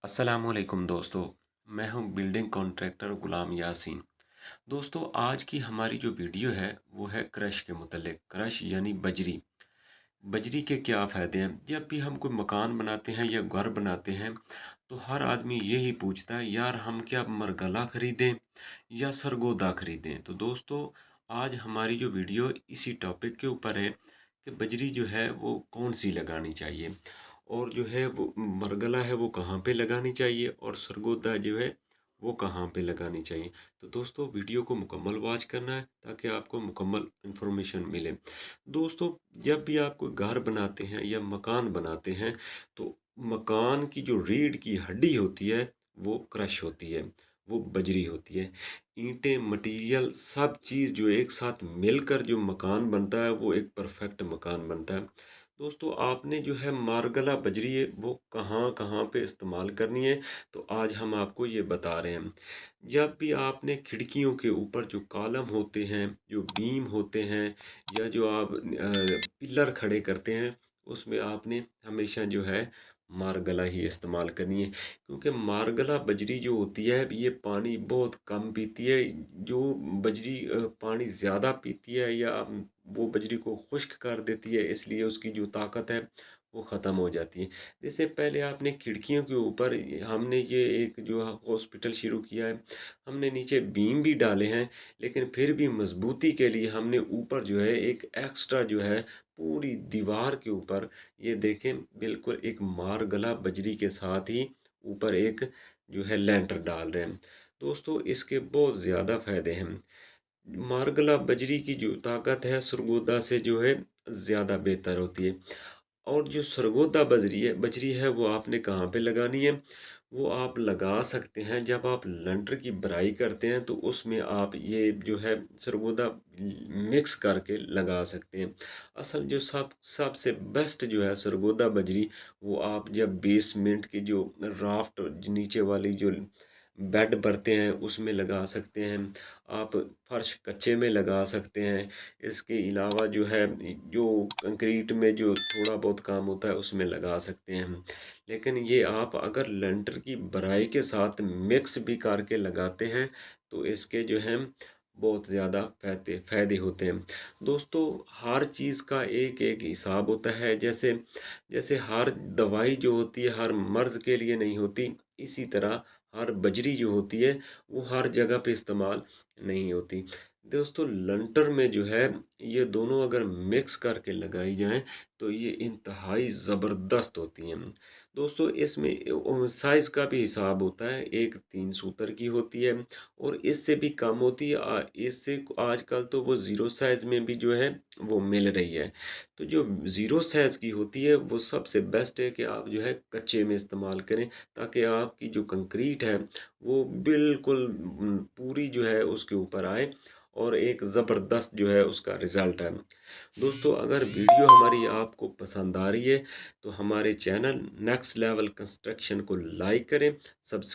अस्सलामुअलैकुम दोस्तों। मैं हूं बिल्डिंग कॉन्ट्रैक्टर गुलाम यासीन। दोस्तों, आज की हमारी जो वीडियो है वो है क्रश के मुतल्लिक। क्रश यानी बजरी। बजरी के क्या फ़ायदे हैं? जब भी हम कोई मकान बनाते हैं या घर बनाते हैं तो हर आदमी यही पूछता है, यार हम क्या मरगला ख़रीदें या सरगोदा ख़रीदें? तो दोस्तों, आज हमारी जो वीडियो इसी टॉपिक के ऊपर है कि बजरी जो है वो कौन सी लगानी चाहिए, और जो है वो मरगला है वो कहाँ पे लगानी चाहिए, और सरगोदा जो है वो कहाँ पे लगानी चाहिए। तो दोस्तों, वीडियो को मुकम्मल वॉच करना है ताकि आपको मुकम्मल इन्फॉर्मेशन मिले। दोस्तों, जब भी आप कोई घर बनाते हैं या मकान बनाते हैं तो मकान की जो रीढ़ की हड्डी होती है वो क्रश होती है, वो बजरी होती है। ईंटें, मटेरियल, सब चीज़ जो एक साथ मिलकर जो मकान बनता है वो एक परफेक्ट मकान बनता है। दोस्तों, आपने जो है मार्गला बजरी है वो कहाँ कहाँ पे इस्तेमाल करनी है, तो आज हम आपको ये बता रहे हैं। जब भी आपने खिड़कियों के ऊपर जो कॉलम होते हैं, जो बीम होते हैं, या जो आप पिलर खड़े करते हैं, उसमें आपने हमेशा जो है मार्गला ही इस्तेमाल करनी है, क्योंकि मार्गला बजरी जो होती है ये पानी बहुत कम पीती है। जो बजरी पानी ज़्यादा पीती है या वो बजरी को खुश्क कर देती है, इसलिए उसकी जो ताकत है वो ख़त्म हो जाती है। जैसे पहले आपने खिड़कियों के ऊपर हमने ये एक जो हॉस्पिटल शुरू किया है, हमने नीचे बीम भी डाले हैं, लेकिन फिर भी मजबूती के लिए हमने ऊपर जो है एक एक्स्ट्रा जो है पूरी दीवार के ऊपर, ये देखें, बिल्कुल एक मारगला बजरी के साथ ही ऊपर एक जो है लेंटर डाल रहे हैं। दोस्तों, इसके बहुत ज़्यादा फ़ायदे हैं। मार्गला बजरी की जो ताकत है सरगोदा से जो है ज़्यादा बेहतर होती है। और जो सरगोदा बजरी है वो आपने कहाँ पे लगानी है? वो आप लगा सकते हैं जब आप लंटर की भराई करते हैं, तो उसमें आप ये जो है सरगोदा मिक्स करके लगा सकते हैं। असल जो सबसे बेस्ट जो है सरगोदा बजरी, वो आप जब बेसमेंट की जो राफ्ट नीचे वाली जो बेड भरते हैं उसमें लगा सकते हैं। आप फर्श कच्चे में लगा सकते हैं। इसके अलावा जो है जो कंक्रीट में जो थोड़ा बहुत काम होता है उसमें लगा सकते हैं हम। लेकिन ये आप अगर लेंटर की भराई के साथ मिक्स भी करके लगाते हैं तो इसके जो हैं बहुत ज़्यादा फ़ायदे फ़ायदे होते हैं। दोस्तों, हर चीज़ का एक एक हिसाब होता है। जैसे जैसे हर दवाई जो होती है हर मर्ज़ के लिए नहीं होती, इसी तरह हर बजरी जो होती है वो हर जगह पे इस्तेमाल नहीं होती। दोस्तों, लंटर में जो है ये दोनों अगर मिक्स करके लगाई जाएँ तो ये इंतहाई ज़बरदस्त होती हैं। दोस्तों, इसमें साइज़ का भी हिसाब होता है। एक 3 सूतर की होती है और इससे भी कम होती है। इससे आजकल तो वो ज़ीरो साइज़ में भी जो है वो मिल रही है। तो जो ज़ीरो साइज़ की होती है वो सबसे बेस्ट है कि आप जो है कच्चे में इस्तेमाल करें, ताकि आपकी जो कंक्रीट है वो बिल्कुल पूरी जो है उसके ऊपर आए और एक ज़बरदस्त जो है उसका रिज़ल्ट है। दोस्तों, अगर वीडियो हमारी आपको पसंद आ रही है तो हमारे चैनल नेक्स्ट लेवल कंस्ट्रक्शन को लाइक करें, सब्स